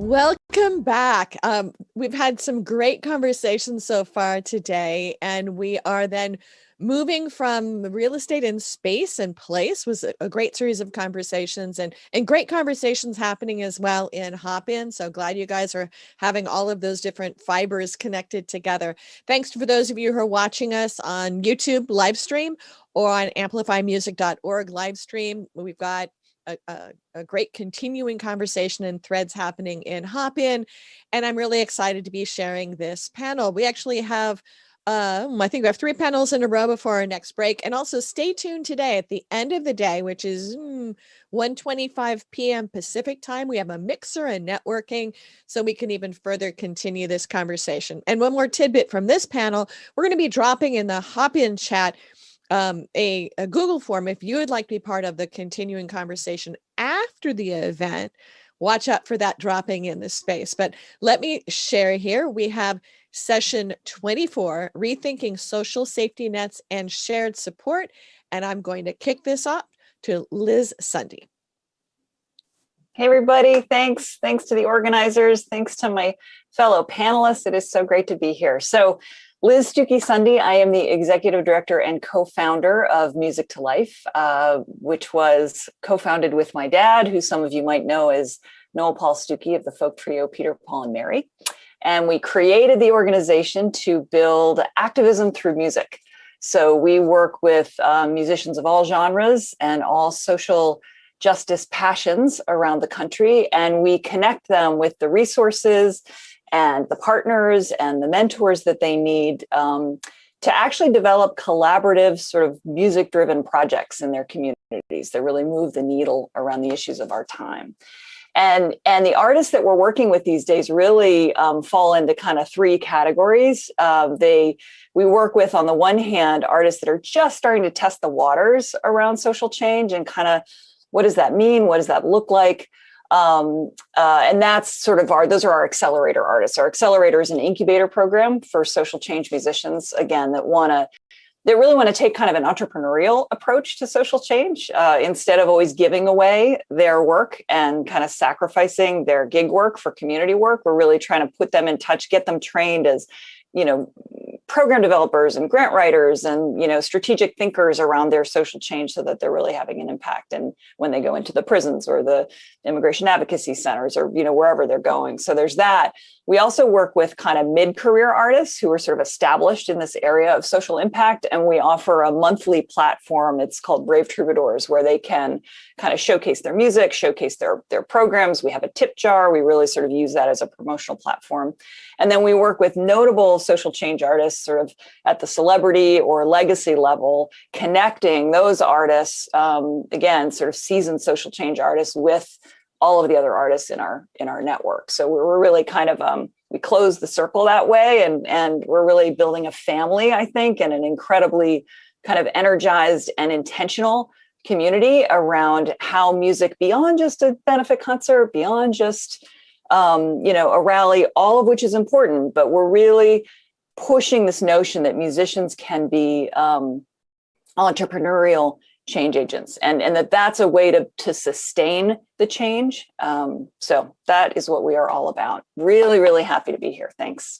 Welcome back. We've had some great conversations so far today, and we are then moving from real estate in space and place. Was a great series of conversations and great conversations happening as well in Hop-In. So glad you guys are having all of those different fibers connected together. Thanks for those of you who are watching us on YouTube live stream or on amplifymusic.org live stream. We've got a great continuing conversation and threads happening in Hop-In, and I'm really excited to be sharing this panel. We actually have, I think we have 3 panels in a row before our next break, and also stay tuned today at the end of the day, which is 1:25 p.m. Pacific time. We have a mixer and networking, so we can even further continue this conversation. And one more tidbit from this panel, we're going to be dropping in the Hop-In chat a Google form if you would like to be part of the continuing conversation after the event. Watch out for that dropping in the space. But let me share here. We have session 24, Rethinking Social Safety Nets and Shared Support. And I'm going to kick this off to Liz Sunde. Hey, everybody. Thanks. Thanks to the organizers. Thanks to my fellow panelists. It is so great to be here. So Liz Dukey Sunde, I am the executive director and co-founder of Music to Life, which was co-founded with my dad, who some of you might know as Noel Paul Stuckey of the folk trio Peter, Paul, and Mary. And we created the organization to build activism through music. So we work with musicians of all genres and all social justice passions around the country, and we connect them with the resources and the partners and the mentors that they need to actually develop collaborative sort of music-driven projects in their communities that really move the needle around the issues of our time. And the artists that we're working with these days really fall into kind of 3 categories. We work with, on the one hand, artists that are just starting to test the waters around social change and kind of, what does that mean? What does that look like? And that's sort of those are our accelerator artists. Our accelerator is an incubator program for social change musicians, again, that really want to take kind of an entrepreneurial approach to social change instead of always giving away their work and kind of sacrificing their gig work for community work. We're really trying to put them in touch, get them trained as, program developers and grant writers and, strategic thinkers around their social change so that they're really having an impact. And when they go into the prisons or the immigration advocacy centers or, wherever they're going. So there's that. We also work with kind of mid-career artists who are sort of established in this area of social impact. And we offer a monthly platform. It's called Brave Troubadours, where they can kind of showcase their music, showcase their programs. We have a tip jar. We really sort of use that as a promotional platform. And then we work with notable social change artists sort of at the celebrity or legacy level, connecting those artists, again, sort of seasoned social change artists with all of the other artists in our network. So we're really kind of, we close the circle that way, and we're really building a family, I think, and an incredibly kind of energized and intentional community around how music, beyond just a benefit concert, beyond just, a rally, all of which is important, but we're really pushing this notion that musicians can be entrepreneurial change agents, and that's a way to sustain the change. So that is what we are all about. Really, really happy to be here. Thanks.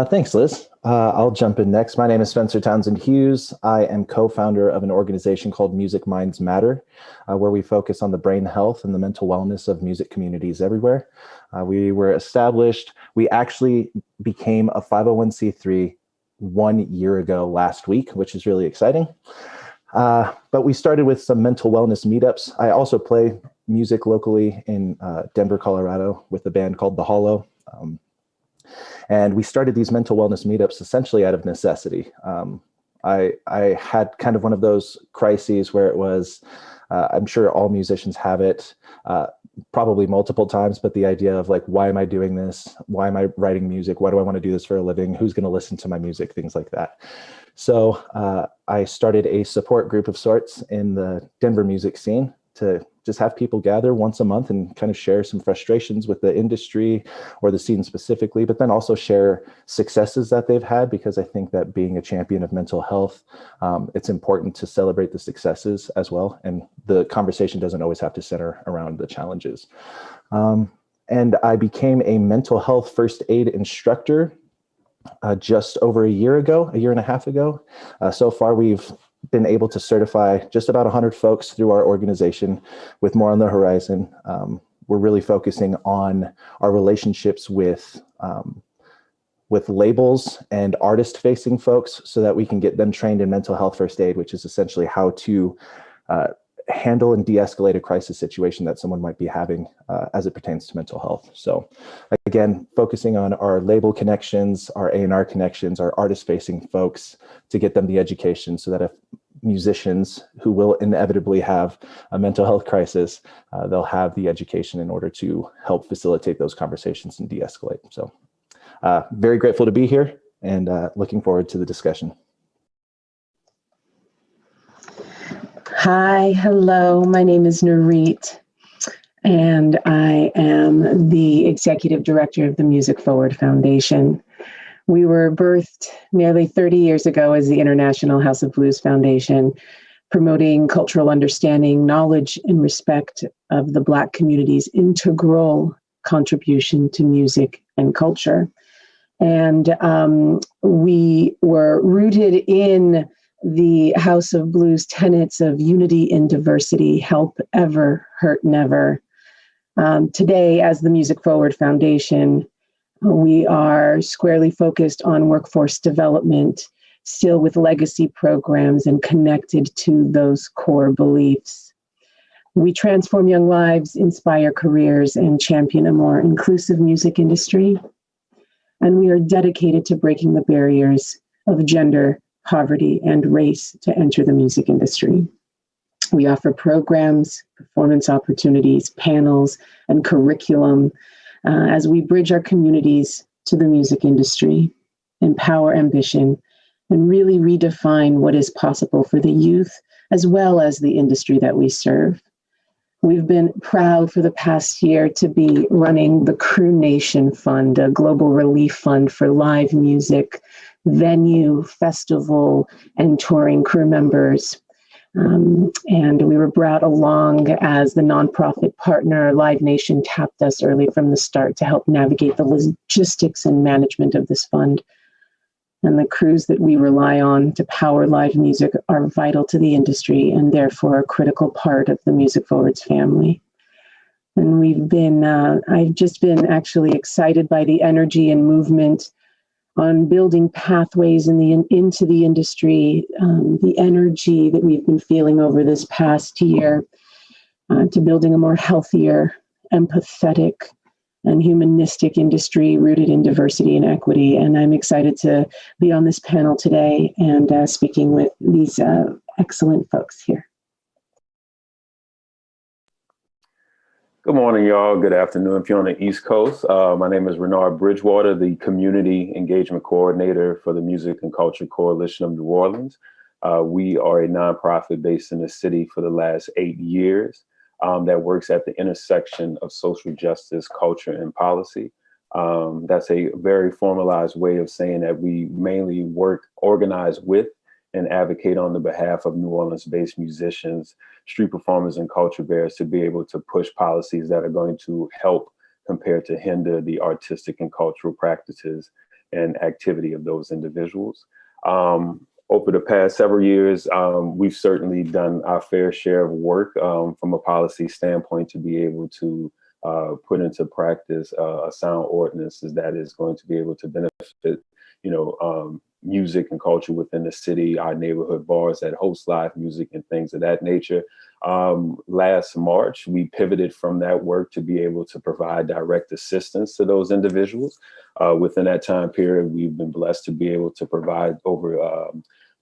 Thanks, Liz. I'll jump in next. My name is Townsend Hughes. I am co-founder of an organization called Music Minds Matter, where we focus on the brain health and the mental wellness of music communities everywhere. We were established, we actually became a 501c3 1 year ago last week, which is really exciting. But we started with some mental wellness meetups. I also play music locally in Denver, Colorado with a band called The Hollow. And we started these mental wellness meetups essentially out of necessity. I had kind of one of those crises where it was, I'm sure all musicians have it, probably multiple times, but the idea of like, why am I doing this? Why am I writing music? Why do I want to do this for a living? Who's going to listen to my music? Things like that. So I started a support group of sorts in the Denver music scene. to just have people gather once a month and kind of share some frustrations with the industry or the scene specifically, but then also share successes that they've had, because I think that being a champion of mental health, it's important to celebrate the successes as well. And the conversation doesn't always have to center around the challenges. And I became a mental health first aid instructor just over a year and a half ago. So far, we've been able to certify just about 100 folks through our organization, with more on the horizon. We're really focusing on our relationships with labels and artist-facing folks so that we can get them trained in mental health first aid, which is essentially how to handle and de-escalate a crisis situation that someone might be having as it pertains to mental health. So again, focusing on our label connections, our A&R connections, our artist-facing folks, to get them the education so that if musicians who will inevitably have a mental health crisis, they'll have the education in order to help facilitate those conversations and de-escalate. So very grateful to be here, and looking forward to the discussion. Hi, hello, my name is Nurit, and I am the Executive Director of the Music Forward Foundation. We were birthed nearly 30 years ago as the International House of Blues Foundation, promoting cultural understanding, knowledge, and respect of the Black community's integral contribution to music and culture. And we were rooted in the House of Blues tenets of unity in diversity, help ever, hurt never. Today, as the Music Forward Foundation, we are squarely focused on workforce development, still with legacy programs and connected to those core beliefs. We transform young lives, inspire careers, and champion a more inclusive music industry. And we are dedicated to breaking the barriers of gender, poverty, and race to enter the music industry. We offer programs, performance opportunities, panels, and curriculum as we bridge our communities to the music industry, empower ambition, and really redefine what is possible for the youth as well as the industry that we serve. We've been proud for the past year to be running the Crew Nation Fund, a global relief fund for live music, venue, festival, and touring crew members. And we were brought along as the nonprofit partner. Live Nation tapped us early from the start to help navigate the logistics and management of this fund. And the crews that we rely on to power live music are vital to the industry and therefore a critical part of the Music Forward's family. And we've been, I've just been actually excited by the energy and movement on building pathways into the industry, the energy that we've been feeling over this past year to building a more healthier, empathetic, and humanistic industry rooted in diversity and equity. And I'm excited to be on this panel today and speaking with these excellent folks here. Good morning, y'all. Good afternoon if you're on the East Coast. My name is Renard Bridgewater, the Community Engagement Coordinator for the Music and Culture Coalition of New Orleans. We are a nonprofit based in the city for the last 8 years that works at the intersection of social justice, culture, and policy. That's a very formalized way of saying that we mainly organize with, and advocate on the behalf of New Orleans-based musicians, street performers, and culture bearers to be able to push policies that are going to help compared to hinder the artistic and cultural practices and activity of those individuals. Over the past several years, we've certainly done our fair share of work from a policy standpoint to be able to put into practice a sound ordinances that is going to be able to benefit, music and culture within the city, our neighborhood bars that host live music and things of that nature. Last March, we pivoted from that work to be able to provide direct assistance to those individuals. Within that time period, we've been blessed to be able to provide over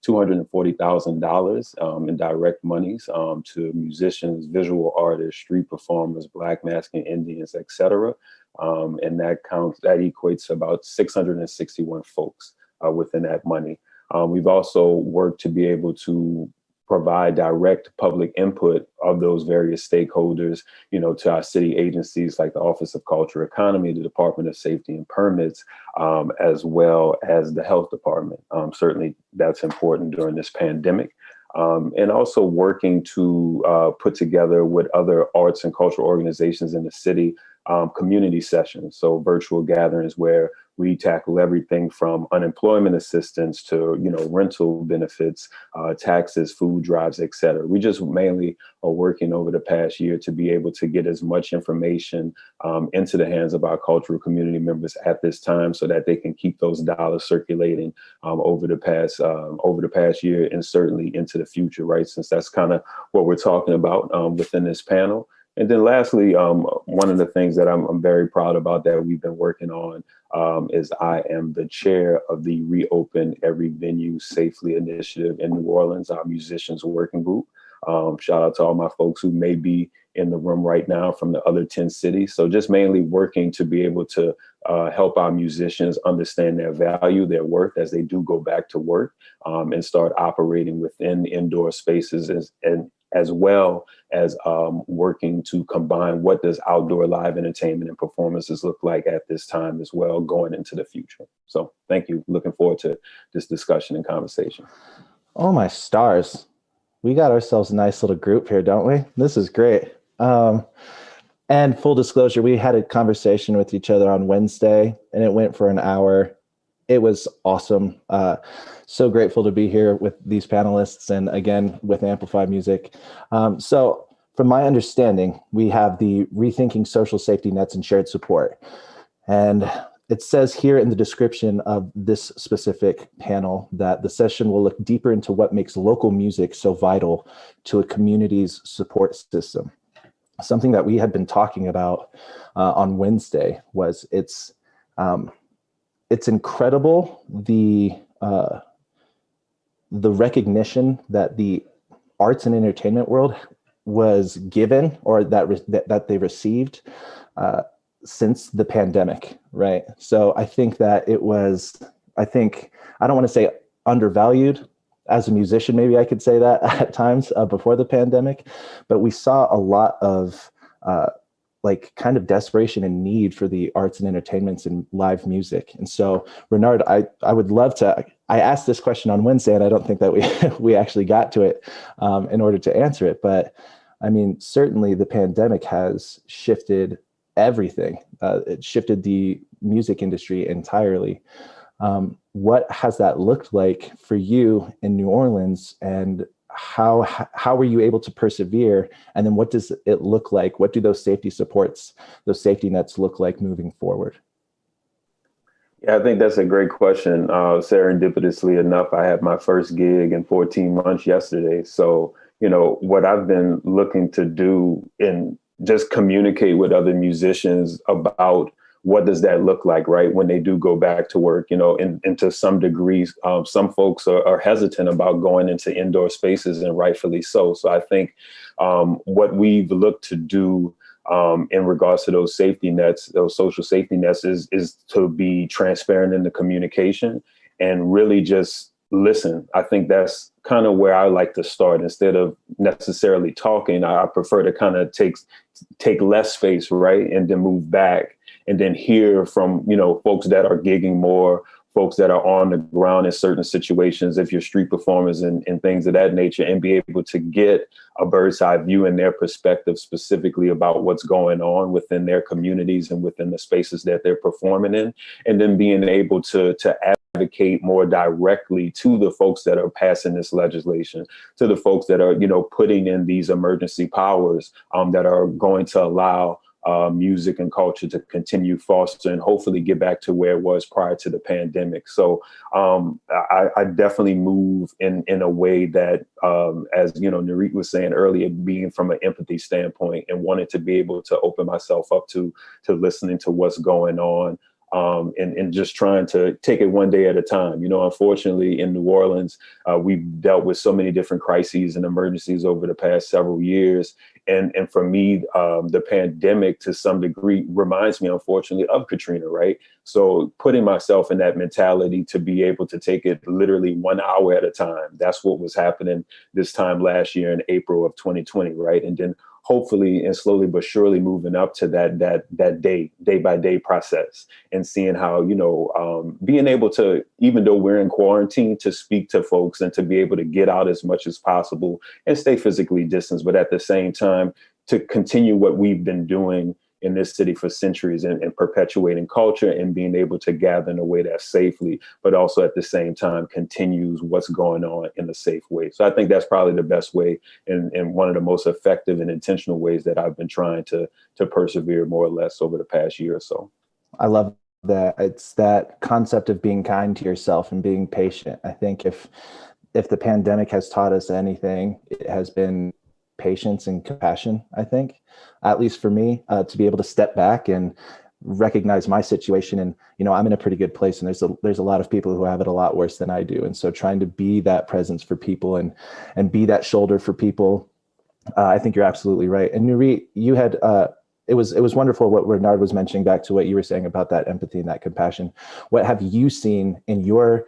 $240,000 in direct monies to musicians, visual artists, street performers, Black, masking Indians, et cetera. And that equates to about 661 folks within that money. We've also worked to be able to provide direct public input of those various stakeholders, to our city agencies like the Office of Culture Economy, the Department of Safety and Permits, as well as the Health Department. Certainly that's important during this pandemic. And also working to put together with other arts and cultural organizations in the city, community sessions. So virtual gatherings where we tackle everything from unemployment assistance to, rental benefits, taxes, food drives, et cetera. We just mainly are working over the past year to be able to get as much information into the hands of our cultural community members at this time so that they can keep those dollars circulating over the past year and certainly into the future, right? Since that's kind of what we're talking about within this panel. And then lastly, one of the things that I'm very proud about that we've been working on is I am the chair of the Reopen Every Venue Safely initiative in New Orleans, our musicians working group. Shout out to all my folks who may be in the room right now from the other 10 cities. So just mainly working to be able to help our musicians understand their value, their worth as they do go back to work and start operating within indoor spaces as well as working to combine what does outdoor live entertainment and performances look like at this time as well going into the future. So thank you. Looking forward to this discussion and conversation. Oh, my stars. We got ourselves a nice little group here, don't we? This is great. And full disclosure, we had a conversation with each other on Wednesday and it went for an hour. It was awesome. So grateful to be here with these panelists and again with Amplify Music. So from my understanding, we have the Rethinking Social Safety Nets and Shared Support. And it says here in the description of this specific panel that the session will look deeper into what makes local music so vital to a community's support system. Something that we had been talking about on Wednesday was it's incredible the recognition that the arts and entertainment world was given or that they received since the pandemic, right? So I think that it was, I don't want to say undervalued. As a musician, maybe I could say that at times before the pandemic, but we saw a lot of kind of desperation and need for the arts and entertainments and live music. And so, Renard, I would love to, I asked this question on Wednesday and I don't think that we actually got to it in order to answer it. But I mean, certainly the pandemic has shifted everything. It shifted the music industry entirely. What has that looked like for you in New Orleans, and how were you able to persevere? And then what does it look like? What do those safety supports, those safety nets look like moving forward? Yeah, I think that's a great question. Serendipitously enough, I had my first gig in 14 months yesterday. So, what I've been looking to do and just communicate with other musicians about what does that look like, right? When they do go back to work, and to some degree, some folks are hesitant about going into indoor spaces, and rightfully so. So I think what we've looked to do in regards to those safety nets, those social safety nets is to be transparent in the communication and really just listen. I think that's kind of where I like to start. Instead of necessarily talking, I prefer to kind of take less space, right? And then move back and then hear from, folks that are gigging more, folks that are on the ground in certain situations, if you're street performers and things of that nature, and be able to get a bird's eye view in their perspective specifically about what's going on within their communities and within the spaces that they're performing in, and then being able to advocate more directly to the folks that are passing this legislation, to the folks that are, putting in these emergency powers that are going to allow music and culture to continue foster and hopefully get back to where it was prior to the pandemic. So I definitely move in a way that, as Nurit was saying earlier, being from an empathy standpoint and wanting to be able to open myself up to listening to what's going on. And just trying to take it one day at a time. Unfortunately, in New Orleans, we've dealt with so many different crises and emergencies over the past several years. And for me, the pandemic to some degree reminds me, unfortunately, of Katrina, right? So putting myself in that mentality to be able to take it literally 1 hour at a time. That's what was happening this time last year in April of 2020, right? And then hopefully and slowly but surely moving up to that day by day process, and seeing how, being able to, even though we're in quarantine, to speak to folks and to be able to get out as much as possible and stay physically distanced, but at the same time to continue what we've been doing in this city for centuries, and perpetuating culture and being able to gather in a way that's safely, but also at the same time continues what's going on in a safe way. So I think that's probably the best way, and one of the most effective and intentional ways that I've been trying to persevere more or less over the past year or so. I love that. It's that concept of being kind to yourself and being patient. I think if the pandemic has taught us anything, it has been patience and compassion, I think, at least for me, to be able to step back and recognize my situation. And, I'm in a pretty good place, and there's a lot of people who have it a lot worse than I do. And so trying to be that presence for people and be that shoulder for people, I think you're absolutely right. And Nurit, you had, it was wonderful what Renard was mentioning, back to what you were saying about that empathy and that compassion. What have you seen in your,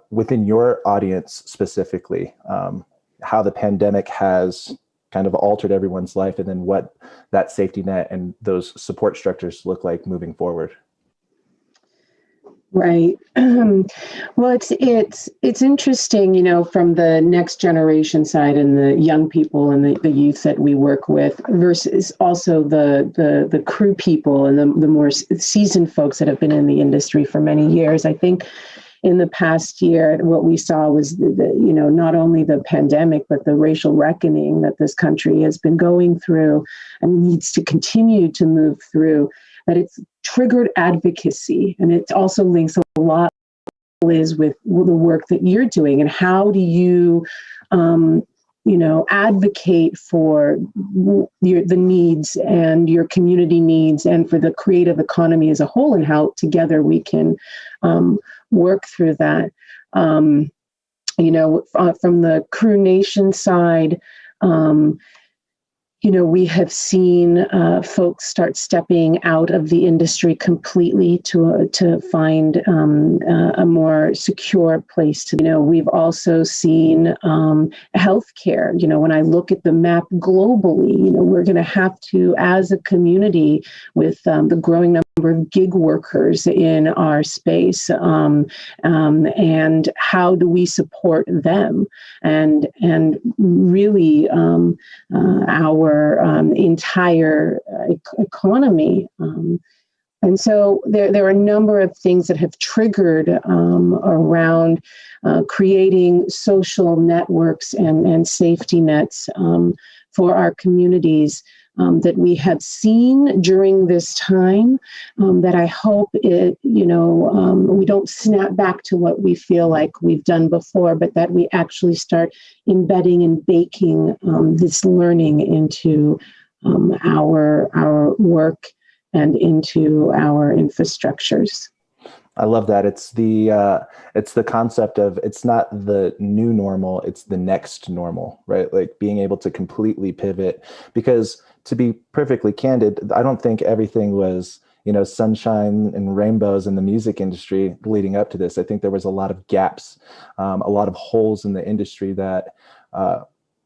within your audience specifically, how the pandemic has kind of altered everyone's life, and then what that safety net and those support structures look like moving forward? Right. Well, it's interesting, from the next generation side and the young people and the youth that we work with, versus also the crew people and the more seasoned folks that have been in the industry for many years. I think in the past year, what we saw was not only the pandemic, but the racial reckoning that this country has been going through and needs to continue to move through, that it's triggered advocacy. And it also links a lot, Liz, with the work that you're doing. And how do you, advocate for the needs and your community needs, and for the creative economy as a whole, and how together we can work through that. From the Crew Nation side, we have seen folks start stepping out of the industry completely to find a more secure place to. We've also seen healthcare. When I look at the map globally, we're going to have to, as a community, with the growing number of gig workers in our space, and how do we support them, and really our entire economy. And so there are a number of things that have triggered around creating social networks and safety nets for our communities that we have seen during this time, that I hope we don't snap back to what we feel like we've done before, but that we actually start embedding and baking this learning into our work and into our infrastructures. I love that. It's the concept of, it's not the new normal, it's the next normal, right? Like being able to completely pivot, because to be perfectly candid, I don't think everything was, sunshine and rainbows in the music industry leading up to this. I think there was a lot of gaps, a lot of holes in the industry that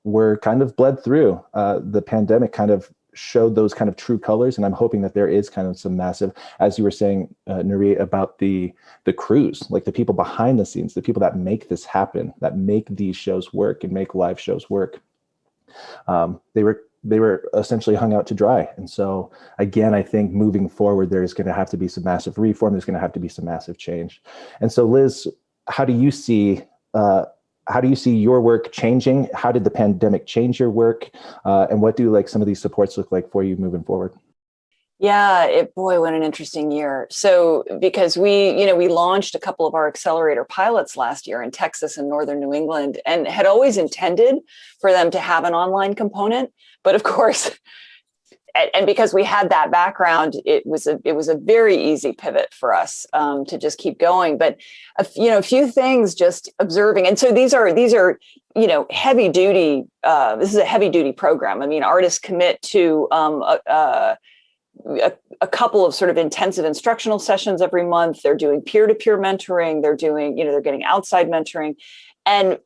were kind of bled through. The pandemic kind of showed those kind of true colors. And I'm hoping that there is kind of some massive, as you were saying, Nurit, about the crews, like the people behind the scenes, the people that make this happen, that make these shows work and make live shows work. They were essentially hung out to dry. And so again, I think moving forward, there's going to have to be some massive reform. There's going to have to be some massive change. And so Liz, how do you see your work changing? How did the pandemic change your work? And what do some of these supports look like for you moving forward? Yeah, boy, what an interesting year. So because we launched a couple of our accelerator pilots last year in Texas and Northern New England, and had always intended for them to have an online component. But of course, and because we had that background, it was a very easy pivot for us to just keep going. But a few things just observing, and so these are heavy duty. This is a heavy duty program. I mean, artists commit to a couple of sort of intensive instructional sessions every month. They're doing peer-to-peer mentoring. They're doing, they're getting outside mentoring, and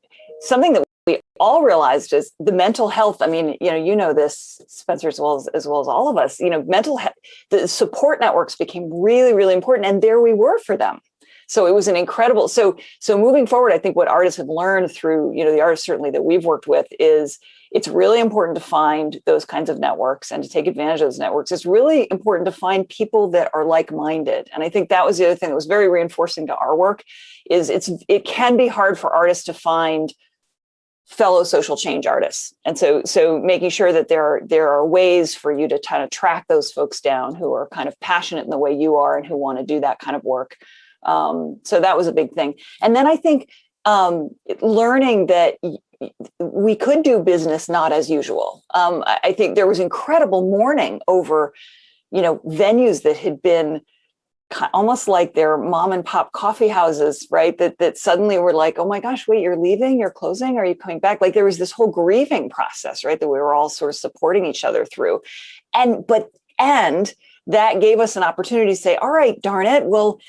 something that we all realized is the mental health. I mean, this, Spencer, as well as all of us, mental health, the support networks became really, really important. And there we were for them. So it was an incredible, so moving forward, I think what artists have learned through, the artists certainly that we've worked with is it's really important to find those kinds of networks and to take advantage of those networks. It's really important to find people that are like-minded. And I think that was the other thing that was very reinforcing to our work is it can be hard for artists to find fellow social change artists. And so making sure that there are ways for you to kind of track those folks down who are kind of passionate in the way you are and who want to do that kind of work. So that was a big thing. And then I think learning that we could do business not as usual. I think there was incredible mourning over, venues that had been almost like their mom and pop coffee houses, right? That suddenly were like, oh my gosh, wait, you're leaving, you're closing, are you coming back? Like there was this whole grieving process, right? That we were all sort of supporting each other through. And that gave us an opportunity to say, all right, darn it, well,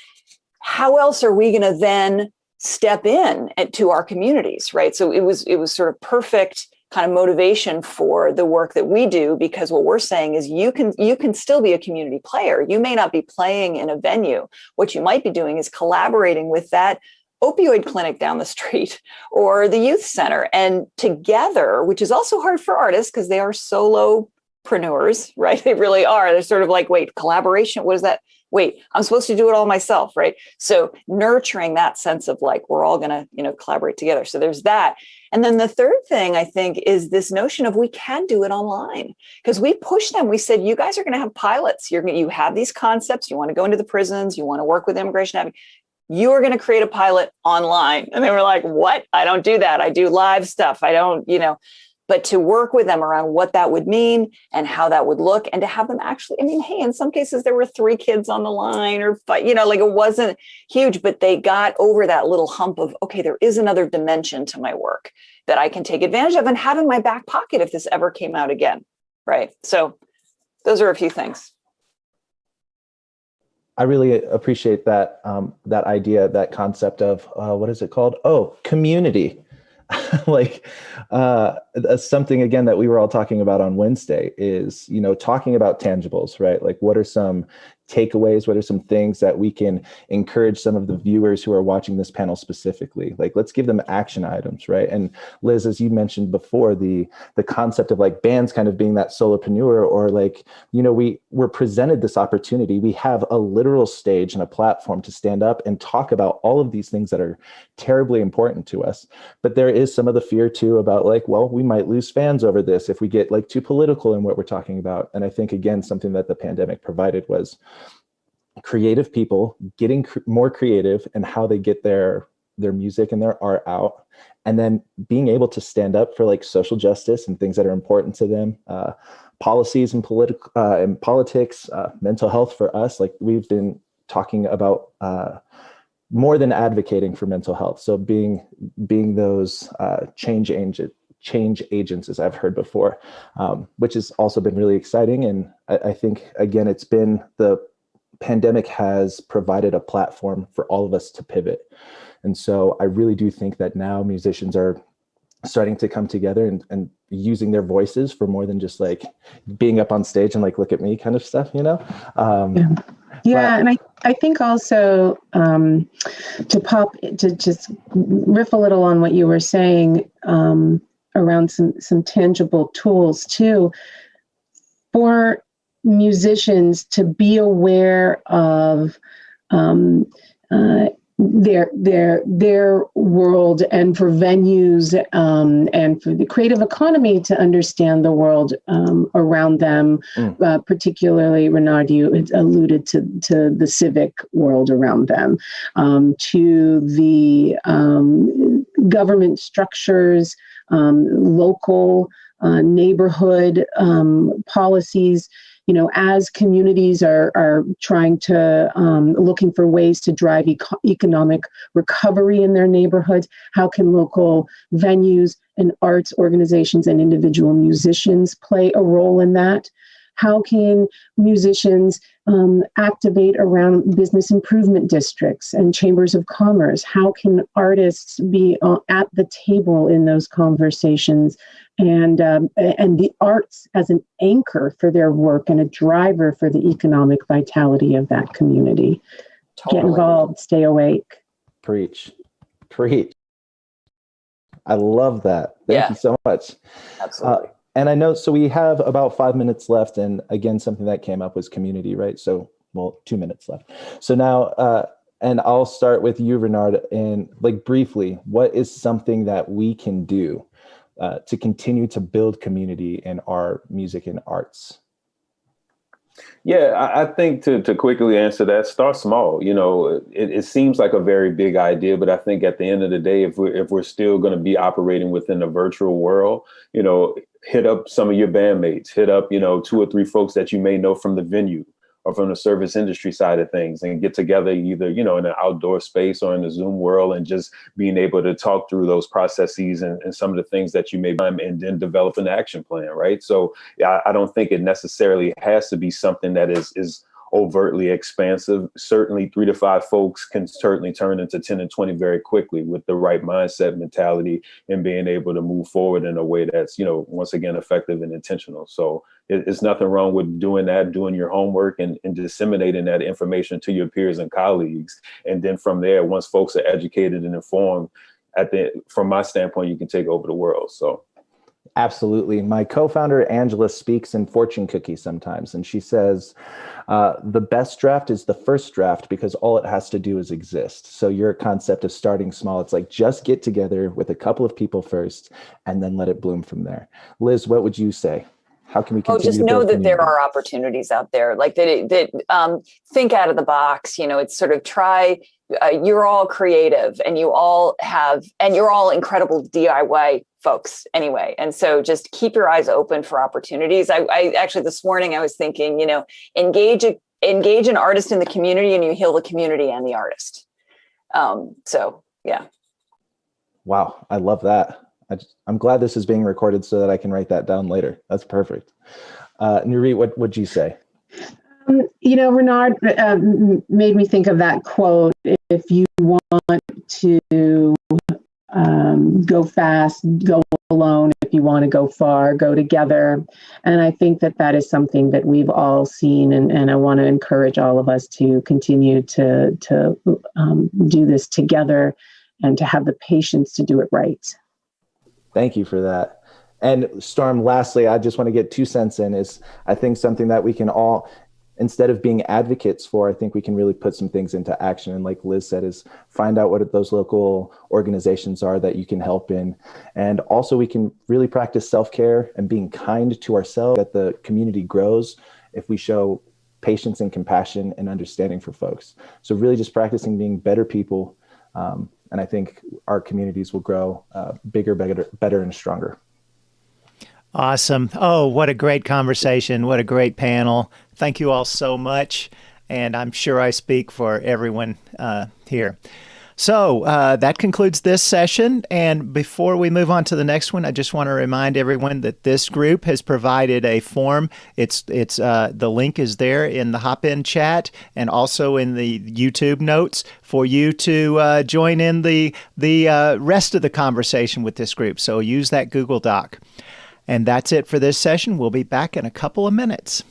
how else are we going to then step in to our communities, right? So it was sort of perfect kind of motivation for the work that we do, because what we're saying is you can still be a community player. You may not be playing in a venue. What you might be doing is collaborating with that opioid clinic down the street or the youth center, and together, which is also hard for artists because they are solopreneurs, right? They really are. They're sort of like, wait, collaboration, what is that? Wait, I'm supposed to do it all myself, right? So nurturing that sense of like, we're all going to, collaborate together. So there's that. And then the third thing I think is this notion of we can do it online, because we pushed them. We said, you guys are going to have pilots. You have these concepts. You want to go into the prisons. You want to work with immigration. You are going to create a pilot online. And they were like, what? I don't do that. I do live stuff. I don't, but to work with them around what that would mean and how that would look, and to have them actually, hey, in some cases there were 3 kids on the line, or, like it wasn't huge, but they got over that little hump of, okay, there is another dimension to my work that I can take advantage of and have in my back pocket if this ever came out again, right? So those are a few things. I really appreciate that that idea, that concept of what is it called? Oh, community. Like something again that we were all talking about on Wednesday is, talking about tangibles, right? Like what are some takeaways? What are some things that we can encourage some of the viewers who are watching this panel specifically? Like, let's give them action items, right? And Liz, as you mentioned before, the concept of like bands kind of being that solopreneur, or like, we were presented this opportunity. We have a literal stage and a platform to stand up and talk about all of these things that are terribly important to us. But there is some of the fear too about like, well, we might lose fans over this if we get like too political in what we're talking about. And I think, again, something that the pandemic provided was creative people getting more creative in how they get their music and their art out, and then being able to stand up for like social justice and things that are important to them, policies and politics, mental health for us. Like we've been talking about more than advocating for mental health. So being those change agents, as I've heard before, which has also been really exciting. And I think, again, it's been the pandemic has provided a platform for all of us to pivot. And so I really do think that now musicians are starting to come together and using their voices for more than just like being up on stage and like, look at me kind of stuff, Yeah, and I think also to just riff a little on what you were saying around some tangible tools too, for musicians to be aware of their world, and for venues and for the creative economy to understand the world around them. Particularly, Renard, you alluded to the civic world around them, to the government structures, local neighborhood policies, as communities are trying to, looking for ways to drive economic recovery in their neighborhoods, how can local venues and arts organizations and individual musicians play a role in that? How can musicians activate around business improvement districts and chambers of commerce? How can artists be at the table in those conversations, and the arts as an anchor for their work and a driver for the economic vitality of that community? Totally. Get involved, stay awake. Preach. I love that. Thank you so much. Absolutely. And I know, so we have about 5 minutes left. And again, something that came up was community, right? So, 2 minutes left. So now, and I'll start with you, Renard, and briefly, what is something that we can do to continue to build community in our music and arts? Yeah, I think to quickly answer that, start small. It seems like a very big idea, but I think at the end of the day, if we're still going to be operating within the virtual world, hit up some of your bandmates, hit up, 2 or 3 folks that you may know from the venue or from the service industry side of things, and get together either, in an outdoor space or in the Zoom world, and just being able to talk through those processes and some of the things that you may find, and then develop an action plan, right? So I don't think it necessarily has to be something that is overtly expansive. Certainly 3 to 5 folks can certainly turn into 10 and 20 very quickly with the right mindset, mentality, and being able to move forward in a way that's, once again, effective and intentional. So it's nothing wrong with doing that, doing your homework and disseminating that information to your peers and colleagues. And then from there, once folks are educated and informed, from my standpoint, you can take over the world. So. Absolutely. My co-founder, Angela, speaks in fortune cookies sometimes, and she says, the best draft is the first draft because all it has to do is exist. So your concept of starting small, it's like just get together with a couple of people first and then let it bloom from there. Liz, what would you say? How can we continue just to know build that there community? are opportunities out there, like that think out of the box. It's sort of try. You're all creative, and you're all incredible DIY folks anyway. And so just keep your eyes open for opportunities. I actually, this morning I was thinking, engage an artist in the community, and you heal the community and the artist. So yeah. Wow, I love that. I'm glad this is being recorded so that I can write that down later. That's perfect. Nurit, what would you say? Renard made me think of that quote: if you want to go fast, go alone. If you want to go far, go together. And I think that is something that we've all seen. And I want to encourage all of us to continue to do this together and to have the patience to do it right. Thank you for that. And Storm, lastly, I just want to get 2 cents in is I think something that we can all, instead of being advocates for, I think we can really put some things into action. And like Liz said, is find out what those local organizations are that you can help in. And also we can really practice self-care and being kind to ourselves, that the community grows if we show patience and compassion and understanding for folks. So really just practicing being better people. And I think our communities will grow bigger, better, and stronger. Awesome. Oh, what a great conversation. What a great panel. Thank you all so much. And I'm sure I speak for everyone here. So that concludes this session. And before we move on to the next one, I just want to remind everyone that this group has provided a form. It's the link is there in the hop-in chat and also in the YouTube notes for you to join in the rest of the conversation with this group. So use that Google Doc. And that's it for this session. We'll be back in a couple of minutes.